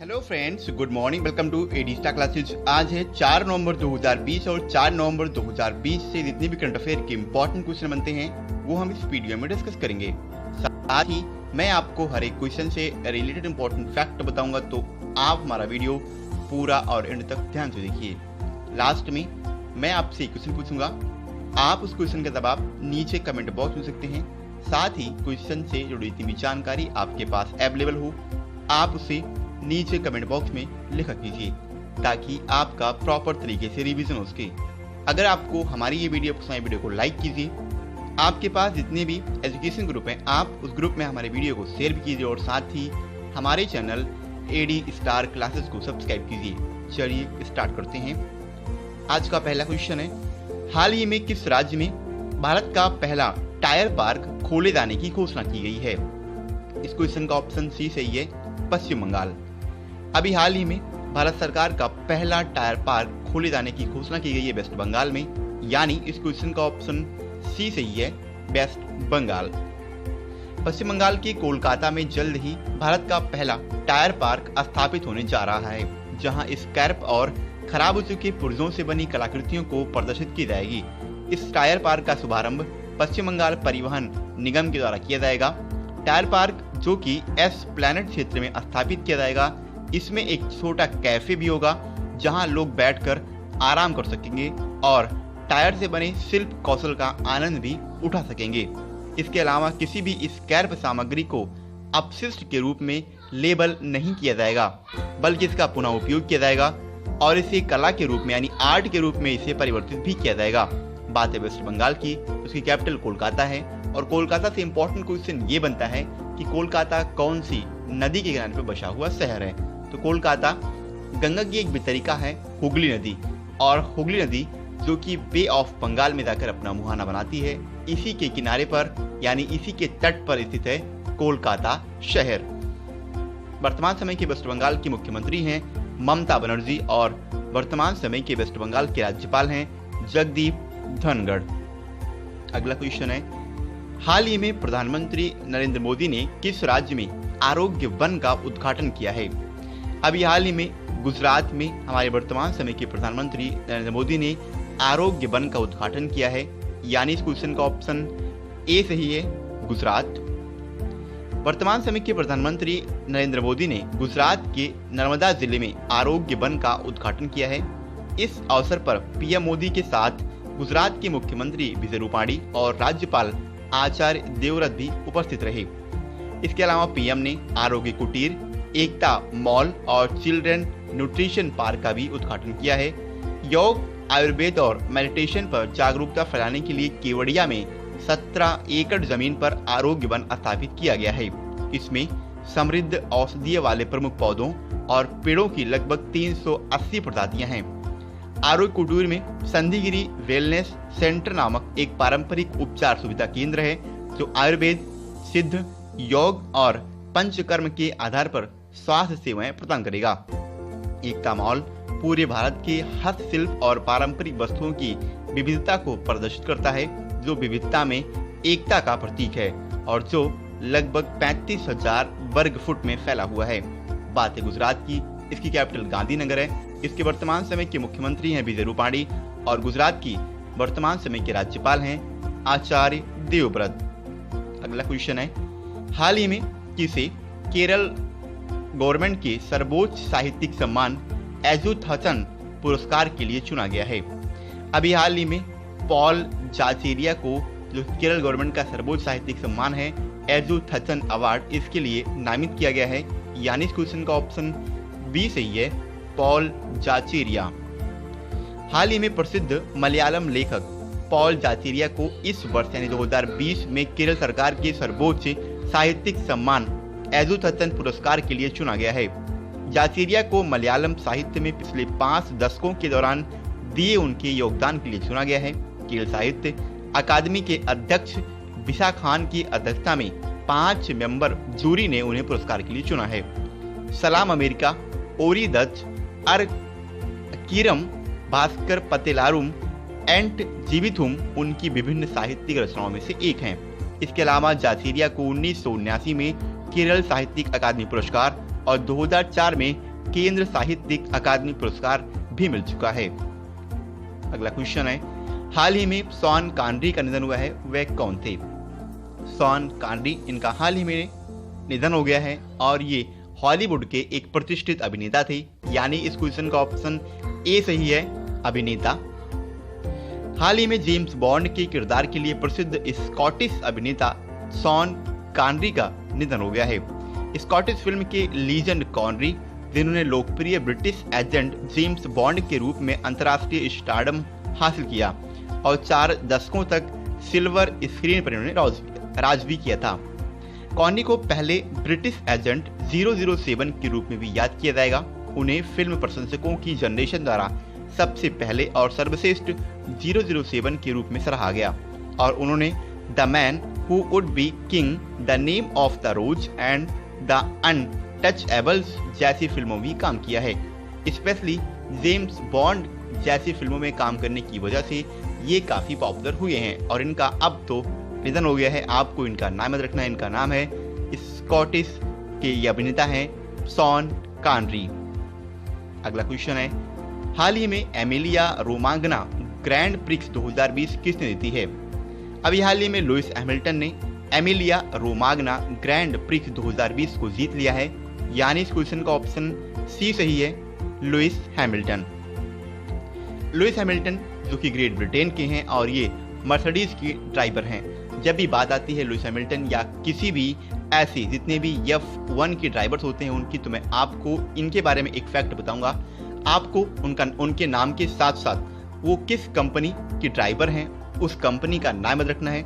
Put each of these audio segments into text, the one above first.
Hello friends, good morning. Welcome to AD star classes. आज है 4 नवंबर 2020 और 4 नवंबर 2020 से जितने भी करंट अफेयर के इंपॉर्टेंट क्वेश्चन बनते हैं वो हम इस वीडियो में डिस्कस करेंगे। साथ ही मैं आपको हर एक क्वेश्चन से रिलेटेड इंपॉर्टेंट फैक्ट बताऊंगा, तो आप हमारा वीडियो पूरा और एंड तक ध्यान से देखिए। लास्ट में मैं आपसे एक क्वेश्चन पूछूंगा, आप उस क्वेश्चन का जवाब नीचे कमेंट बॉक्स में सकते हैं। साथ ही क्वेश्चन से जुड़ी जितनी भी जानकारी आपके पास अवेलेबल हो, आप उसे नीचे कमेंट बॉक्स में लिखा कीजिए ताकि आपका प्रॉपर तरीके से रिवीजन हो सके। अगर आपको हमारी ये वीडियो पसंद आए, वीडियो को लाइक कीजिए। आपके पास जितने भी एजुकेशन ग्रुप हैं, आप उस ग्रुप में हमारे वीडियो को शेयर भी कीजिए और साथ ही हमारे चैनल एडी स्टार क्लासेस को सब्सक्राइब कीजिए। चलिए स्टार्ट करते हैं। आज का पहला क्वेश्चन है, हाल ही में किस राज्य में भारत का पहला टायर पार्क खोले जाने की घोषणा की गई है? इस क्वेश्चन का ऑप्शन सी सही है, पश्चिम बंगाल। अभी हाल ही में भारत सरकार का पहला टायर पार्क खोले जाने की घोषणा की गई है वेस्ट बंगाल में, यानी इस क्वेश्चन का ऑप्शन सी सही है, वेस्ट बंगाल। पश्चिम बंगाल के कोलकाता में जल्द ही भारत का पहला टायर पार्क स्थापित होने जा रहा है, जहां स्क्रैप और खराब हो चुके पुर्जों से बनी कलाकृतियों को प्रदर्शित की जाएगी। इस टायर पार्क का शुभारंभ पश्चिम बंगाल परिवहन निगम के द्वारा किया जाएगा। टायर पार्क जो कि एस प्लैनेट क्षेत्र में स्थापित किया जाएगा, इसमें एक छोटा कैफे भी होगा जहां लोग बैठकर आराम कर सकेंगे और टायर से बने शिल्प कौशल का आनंद भी उठा सकेंगे। इसके अलावा किसी भी स्क्रैप सामग्री को अपशिष्ट के रूप में लेबल नहीं किया जाएगा, बल्कि इसका पुनः उपयोग किया जाएगा और इसे कला के रूप में यानी आर्ट के रूप में इसे परिवर्तित भी किया जाएगा। बात है वेस्ट बंगाल की, उसकी कैपिटल कोलकाता है और कोलकाता से इंपॉर्टेंट क्वेश्चन ये बनता है कि कोलकाता कौन सी नदी के किनारे पर बसा हुआ शहर है? तो कोलकाता गंगा की एक वितरिका है, हुगली नदी, और हुगली नदी जो कि बे ऑफ बंगाल में जाकर अपना मुहाना बनाती है, इसी के किनारे पर यानी इसी के तट पर स्थित है कोलकाता शहर। वर्तमान समय के वेस्ट बंगाल की मुख्यमंत्री हैं ममता बनर्जी और वर्तमान समय के वेस्ट बंगाल के राज्यपाल हैं जगदीप धनखड़। अगला क्वेश्चन है, हाल ही में प्रधानमंत्री नरेंद्र मोदी ने किस राज्य में आरोग्य वन का उद्घाटन किया है? अभी हाल ही में गुजरात में हमारे वर्तमान समय के प्रधानमंत्री नरेंद्र मोदी ने आरोग्य वन का उद्घाटन किया है, यानी इस क्वेश्चन का ऑप्शन ए सही है, गुजरात। वर्तमान समय के प्रधानमंत्री नरेंद्र मोदी ने गुजरात के नर्मदा जिले में आरोग्य वन का उद्घाटन किया है। इस अवसर पर पीएम मोदी के साथ गुजरात के मुख्यमंत्री विजय रूपाणी और राज्यपाल आचार्य देवव्रत भी उपस्थित रहे। इसके अलावा पीएम ने आरोग्य कुटीर, एकता मॉल और चिल्ड्रन न्यूट्रिशन पार्क का भी उद्घाटन किया है। योग, आयुर्वेद और मेडिटेशन पर जागरूकता फैलाने के लिए केवड़िया में 17 एकड़ जमीन पर आरोग्य वन स्थापित किया गया है। इसमें समृद्ध औषधीय वाले प्रमुख पौधों और पेड़ों की लगभग 380 प्रजातियां हैं। आरोग्य कुटीर में संधिगिरी वेलनेस सेंटर नामक एक पारंपरिक उपचार सुविधा केंद्र है, जो आयुर्वेद, सिद्ध, योग और पंचकर्म के आधार पर स्वास्थ्य सेवाएं प्रदान करेगा। एकता मॉल पूरे भारत के हस्तशिल्प और पारंपरिक वस्तुओं की विविधता को प्रदर्शित करता है, जो विविधता में एकता का प्रतीक है और जो लगभग 35,000 वर्ग फुट में फैला हुआ है। बात है गुजरात की, इसकी कैपिटल गांधीनगर है। इसके वर्तमान समय के मुख्यमंत्री हैं विजय रूपाणी और गुजरात की वर्तमान समय के राज्यपाल हैं आचार्य देवव्रत। अगला क्वेश्चन है, हाल ही में किसे केरल गवर्नमेंट के सर्वोच्च साहित्यिक सम्मान एजुथचन पुरस्कार के लिए चुना गया है? अभी हाल ही में पॉल जाचेरिया को, जो केरल गवर्नमेंट का सर्वोच्च साहित्यिक सम्मान है एजुथचन अवार्ड, इसके लिए नामित किया गया है, यानी इस क्वेश्चन का ऑप्शन बी सही है, पॉल जाचेरिया। हाल ही में प्रसिद्ध मलयालम लेखक पॉल जाचेरिया को इस वर्ष यानी 2020 में केरल सरकार के सर्वोच्च साहित्यिक सम्मान एजुथचन पुरस्कार के लिए चुना गया है। जाचेरिया को मलयालम साहित्य में पिछले 5 दशकों के दौरान दिए उनके योगदान के लिए चुना गया है। केरल साहित्य अकादमी के अध्यक्ष विशा खान की अध्यक्षता में 5 मेंबर जूरी ने उन्हें पुरस्कार के लिए चुना है। सलाम अमेरिका, ओरी दच, अर किरम, भास्कर पतेलारुम, एंट जीविथुम उनकी विभिन्न साहित्यिक रचनाओं में से एक हैं। इसके अलावा जाचेरिया को 1979 में केरल साहित्यिक अकादमी पुरस्कार और 2004 में केंद्र साहित्यिक अकादमी पुरस्कार भी मिल चुका है। अगला क्वेश्चन है, हाल ही में शॉन कॉनरी का निधन हुआ है, वह कौन थे? शॉन कॉनरी, इनका हाल ही में निधन हो गया है और ये हॉलीवुड के एक प्रतिष्ठित अभिनेता थे, यानी इस क्वेश्चन का ऑप्शन ए सही है, अभिनेता। हाल ही में जेम्स बॉन्ड के किरदार के लिए प्रसिद्ध स्कॉटिश अभिनेता शॉन कॉनरी का निधन हो गया है। स्कॉटिश फिल्म के लीजेंड कॉनरी, जिन्होंने लोकप्रिय ब्रिटिश एजेंट जेम्स बॉन्ड के रूप में अंतर्राष्ट्रीय स्टारडम हासिल किया और 4 दशकों तक सिल्वर स्क्रीन पर इन्होंने राज भी किया था। कॉनरी को पहले ब्रिटिश एजेंट 007 के रूप में भी याद किया जाएगा। उन्हें फिल्म प्रशंसकों की जनरेशन द्वारा सबसे पहले और सर्वश्रेष्ठ 007 के रूप में सराहा गया और उन्होंने the man who would be king, the name of the rose and the untouchables जैसी फिल्मों में काम किया है। स्पेशली जेम्स बॉन्ड जैसी फिल्मों में काम करने की वजह से ये काफी पॉपुलर हुए हैं और इनका अब तो निधन हो गया है। आपको इनका नाम याद रखना है, इनका नाम है, स्कॉटिश के ये अभिनेता हैं शॉन कॉनरी। अगला क्वेश्चन है, हाल ही में एमिलिया रोमांगना ग्रैंड प्रिक्स 2020 किसने जीती है? अभी हाल ही में लुइस हैमिल्टन ने एमिलिया रोमांगना ग्रैंड प्रिक्स 2020 को जीत लिया है, यानी इस क्वेश्चन का ऑप्शन सी सही है, लुइस हैमिल्टन। लुइस हैमिल्टन जो कि ग्रेट ब्रिटेन के हैं और ये मर्सिडीज के ड्राइवर हैं। जब भी बात आती है लुइस हैमिल्टन या किसी भी ऐसे जितने भी F1 के ड्राइवर्स होते हैं उनकी, तो मैं आपको इनके बारे में एक फैक्ट बताऊंगा। आपको उनके नाम के साथ साथ वो किस कंपनी के ड्राइवर हैं उस कंपनी का नाम याद रखना है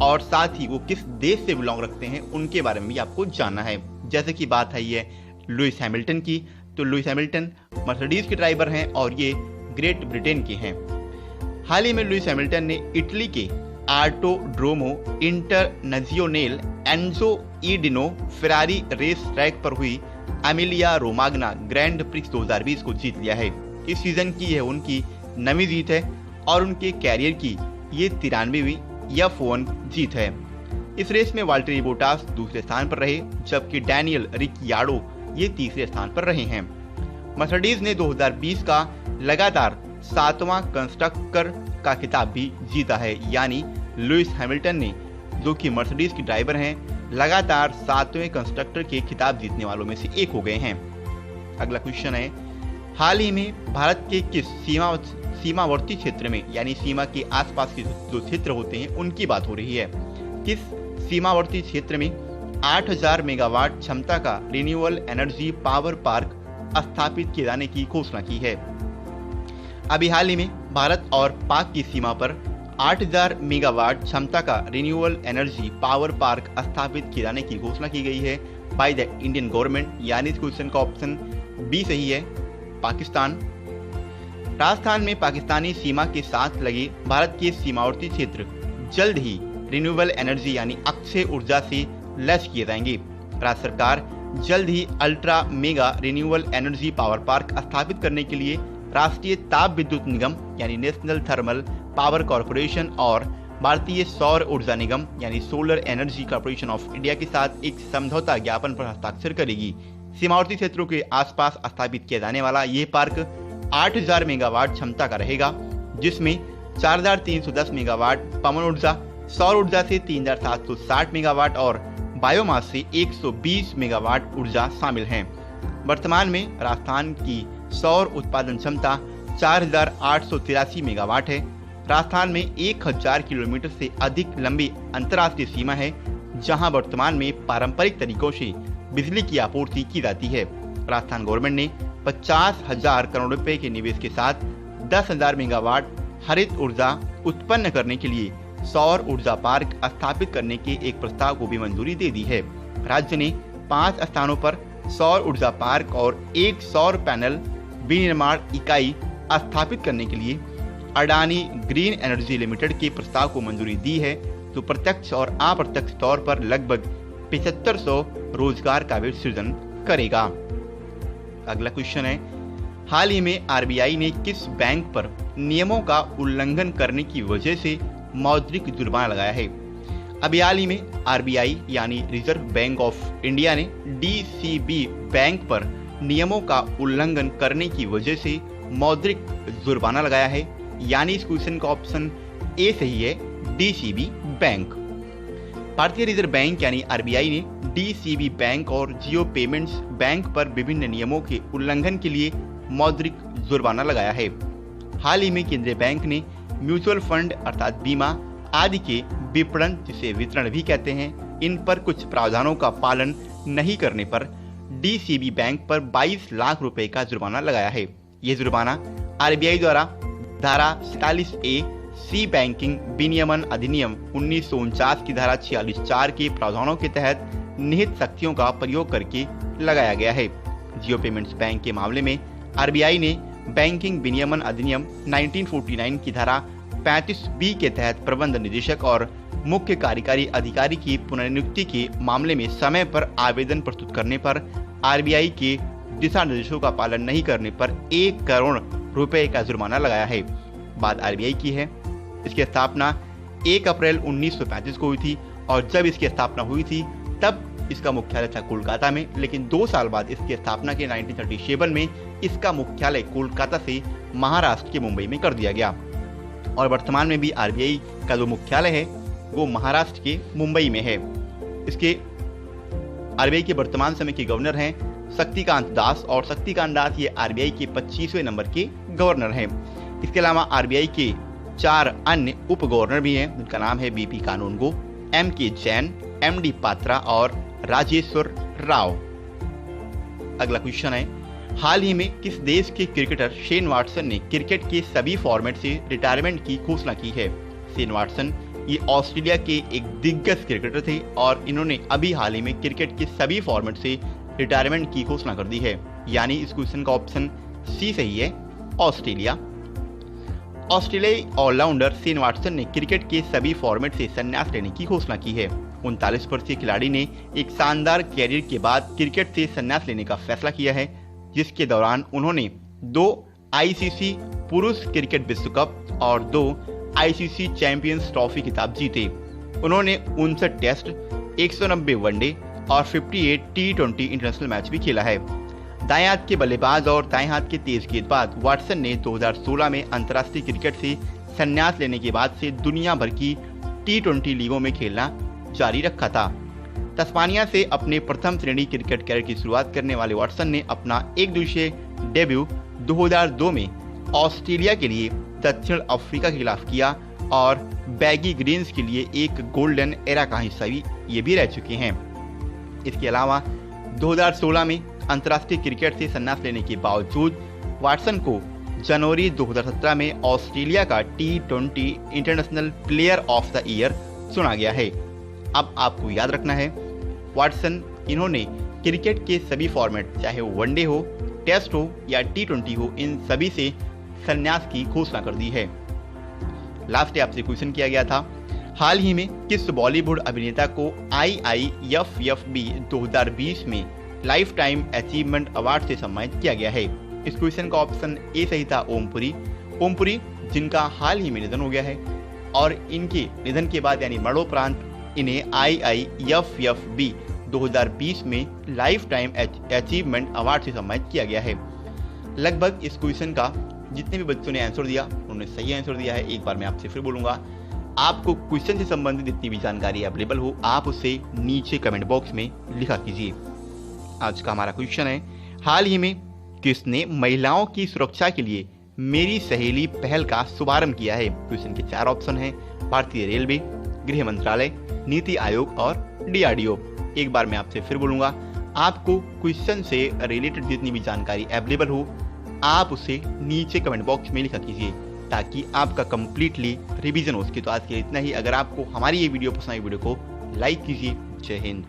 और साथ ही वो किस देश से बिलोंग रखते हैं उनके बारे में भी आपको जानना है। जैसे कि बात आई है लुइस हैमिल्टन की, तो लुइस हैमिल्टन मर्सिडीज के ड्राइवर हैं और ये ग्रेट ब्रिटेन के हैं। हाल ही में लुइस हैमिल्टन ने इटली के ऑटोड्रोमो इंटरनेजियोनेल एंजो ई डिनो फेरारी रेस ट्रैक पर हुई एमिलिया रोमांगना ग्रैंड प्रिक्स 2020 को जीत लिया है। इस सीजन की यह उनकी 9वीं जीत है और उनके कैरियर की ये 93वीं F1 जीत है। इस रेस में वाल्टेरी बोटास दूसरे स्थान पर रहे, जबकि डैनियल रिकियार्डो ये तीसरे स्थान पर रहे हैं। मर्सिडीज ने 2020 का लगातार 7वां कंस्ट्रक्टर का खिताब भी जीता है, यानी लुइस हैमिल्टन ने, जो कि मर्सिडीज के ड्राइवर हैं, लगातार 7वें कंस्ट्रक्टर के खिताब जीतने वालों में से एक हो गए हैं। अगला क्वेश्चन है, हाल ही में भारत के किस सीमावर्ती क्षेत्र में, यानी सीमा के आसपास के जो क्षेत्र होते हैं उनकी बात हो रही है, किस सीमावर्ती क्षेत्र में 8000 मेगावाट क्षमता का रिन्यूएबल एनर्जी पावर पार्क स्थापित किए जाने की घोषणा की है? अभी हाल ही में भारत और पाक की सीमा पर 8000 मेगावाट क्षमता का रिन्यूएबल एनर्जी पावर पार्क स्थापित किए जाने की घोषणा की गई है बाय द इंडियन गवर्नमेंट, यानी इस क्वेश्चन का ऑप्शन बी सही है, पाकिस्तान। राजस्थान में पाकिस्तानी सीमा के साथ लगे भारत के सीमावर्ती क्षेत्र जल्द ही रिन्यूएबल एनर्जी यानी अक्षय ऊर्जा से लैस किए जाएंगे। राज्य सरकार जल्द ही ultra mega renewable energy power park स्थापित करने के लिए राष्ट्रीय ताप विद्युत निगम यानी नेशनल थर्मल पावर कॉर्पोरेशन और भारतीय सौर ऊर्जा निगम यानी solar energy corporation of India के साथ एक समझौता ज्ञापन पर हस्ताक्षर करेगी। सीमावर्ती क्षेत्रों के आसपास स्थापित किया जाने वाला ये पार्क 8000 मेगावाट क्षमता का रहेगा, जिसमें 4310 मेगावाट पवन ऊर्जा, सौर ऊर्जा से 3760 मेगावाट और बायोमास से 120 मेगावाट ऊर्जा शामिल हैं। वर्तमान में राजस्थान की सौर उत्पादन क्षमता 4883 मेगावाट है। राजस्थान में 1000 किलोमीटर से अधिक लंबी अंतर्राष्ट्रीय सीमा है, जहां वर्तमान में पारंपरिक तरीकों से बिजली की आपूर्ति की जाती है। राजस्थान गवर्नमेंट ने 50,000 करोड़ रुपए के निवेश के साथ 10,000 मेगावाट हरित ऊर्जा उत्पन्न करने के लिए सौर ऊर्जा पार्क स्थापित करने के एक प्रस्ताव को भी मंजूरी दे दी है। राज्य ने 5 स्थानों पर सौर ऊर्जा पार्क और एक सौर पैनल विनिर्माण इकाई स्थापित करने के लिए अडानी ग्रीन एनर्जी लिमिटेड के प्रस्ताव को मंजूरी दी है, जो प्रत्यक्ष और अप्रत्यक्ष तौर पर लगभग 7500 रोजगार का भी सृजन करेगा। अगला क्वेश्चन है, हाल ही में आरबीआई ने किस बैंक पर नियमों का उल्लंघन करने की वजह से मौद्रिक जुर्माना लगाया है? अभी हाल ही में आरबीआई यानी रिजर्व बैंक ऑफ इंडिया ने डीसीबी बैंक पर नियमों का उल्लंघन करने की वजह से मौद्रिक जुर्माना लगाया है, यानी इस क्वेश्चन का ऑप्शन ए सही है, डीसीबी बैंक। भारतीय रिजर्व बैंक यानी आरबीआई ने डीसीबी बैंक और जियो पेमेंट्स बैंक पर विभिन्न नियमों के उल्लंघन के लिए मौद्रिक जुर्माना लगाया है। हाल ही में केंद्रीय बैंक ने म्यूचुअल फंड अर्थात बीमा आदि के विपणन, जिसे वितरण भी कहते हैं, इन पर कुछ प्रावधानों का पालन नहीं करने पर डीसीबी बैंक पर 22 लाख रुपए का जुर्माना लगाया है। यह जुर्माना आरबीआई द्वारा धारा 47A सी बैंकिंग विनियमन अधिनियम 1949 की धारा 46(4) के प्रावधानों के तहत निहित शक्तियों का प्रयोग करके लगाया गया है। जियो पेमेंट्स बैंक के मामले में आरबीआई ने बैंकिंग विनियमन अधिनियम 1949 की धारा 35B के तहत प्रबंध निदेशक और मुख्य कार्यकारी अधिकारी की पुनर्नियुक्ति के मामले में समय पर आवेदन प्रस्तुत करने पर आरबीआई के दिशा निर्देशों का पालन नहीं करने पर 1 करोड़ रुपए का जुर्माना लगाया है। बात आरबीआई की है। इसकी स्थापना 1 अप्रैल 1935 को हुई थी और जब इसकी स्थापना हुई थी तब इसका मुख्यालय था कोलकाता में, लेकिन 2 साल बाद इसकी स्थापना के 1937 में इसका मुख्यालय कोलकाता से महाराष्ट्र के मुंबई में कर दिया गया और वर्तमान में भी आरबीआई का जो मुख्यालय है वो महाराष्ट्र के मुंबई में है। इसके आरबीआई के वर्तमान समय के गवर्नर हैं शक्तिकांत दास और शक्तिकांत दास ये आरबीआई के 25वें नंबर के गवर्नर हैं। इसके अलावा आरबीआई के 4 अन्य उप गवर्नर भी हैं, जिनका नाम है बीपी कानूनगो, एमके जैन, एमडी पात्रा और राजेश्वर राव। अगला क्वेश्चन है, हाल ही में किस देश के क्रिकेटर शेन वाटसन ने क्रिकेट के सभी फॉर्मेट से रिटायरमेंट की घोषणा की है? शेन वाटसन ये ऑस्ट्रेलिया के एक दिग्गज क्रिकेटर थे और इन्होंने अभी हाल ही में क्रिकेट के सभी फॉर्मेट से रिटायरमेंट की घोषणा कर दी है, यानी इस क्वेश्चन का ऑप्शन सी सही है, ऑस्ट्रेलिया। ऑस्ट्रेलियाई ऑलराउंडर शेन वाटसन ने क्रिकेट के सभी फॉर्मेट से संन्यास लेने की घोषणा की है। 39 वर्षीय खिलाड़ी ने एक शानदार कैरियर के बाद क्रिकेट से संन्यास लेने का फैसला किया है, जिसके दौरान उन्होंने 2 आईसीसी पुरुष क्रिकेट विश्व कप और 2 आईसीसी चैंपियंस ट्रॉफी खिताब जीते। उन्होंने 59 टेस्ट, 190 वनडे और 58 T20 इंटरनेशनल मैच भी खेला है। दाएं हाथ के बल्लेबाज और दाएं हाथ के तेज गेंदबाज वाटसन ने 2016 में अंतर्राष्ट्रीय क्रिकेट से संन्यास लेने के बाद से दुनिया भर की T20 लीगों में खेलना जारी रखा था। तस्मानिया से अपने प्रथम श्रेणी क्रिकेट कैरियर की शुरुआत करने वाले वाटसन ने अपना एक दिवसीय डेब्यू 2002 में ऑस्ट्रेलिया के लिए दक्षिण अफ्रीका के खिलाफ किया और बैगी ग्रीन्स के लिए एक गोल्डन एरा का हिस्सा भी ये भी रह चुके हैं। इसके अलावा 2016 में अंतर्राष्ट्रीय क्रिकेट से संन्यास लेने के बावजूद वाटसन को जनवरी 2017 में ऑस्ट्रेलिया का T20 international player of the year चुना गया है। अब आपको याद रखना है, वाटसन इन्होंने क्रिकेट के सभी फॉर्मेट, चाहे वो वनडे हो, टेस्ट हो या T20 हो, इन सभी से संन्यास की घोषणा कर दी है। लास्ट आपसे क्वेश्चन किया गया था, हाल ही में किस बॉलीवुड अभिनेता को IIFFB 2020 में लाइफ टाइम अचीवमेंट अवार्ड से सम्मानित किया गया है? इस क्वेश्चन का ऑप्शन ए सही था, ओमपुरी। ओमपुरी जिनका हाल ही में निधन हो गया है और इनके निधन के बाद यानी मरणोपरांत इन्हें IIFFB 2020 में लाइफ टाइम अचीवमेंट अवार्ड से सम्मानित किया गया है। लगभग इस क्वेश्चन का जितने भी बच्चों ने आंसर दिया उन्होंने सही आंसर दिया है। एक बार मैं आपसे फिर बोलूंगा, आपको क्वेश्चन से संबंधित जितनी भी जानकारी अवेलेबल हो आप उसे नीचे कमेंट बॉक्स में लिखा कीजिए। आज का हमारा क्वेश्चन है, हाल ही में किसने महिलाओं की सुरक्षा के लिए मेरी सहेली पहल का शुभारंभ किया है? क्वेश्चन के 4 ऑप्शन हैं, भारतीय रेलवे, गृह मंत्रालय, नीति आयोग और DRDO। एक बार मैं आपसे फिर बोलूंगा, आपको क्वेश्चन से रिलेटेड जितनी भी जानकारी अवेलेबल हो आप उसे नीचे कमेंट बॉक्स में लिखा कीजिए ताकि आपका कंप्लीटली रिवीजन हो सके। तो आज के इतना ही। अगर आपको हमारी ये वीडियो पसंद आई, वीडियो को लाइक कीजिए। जय हिंद।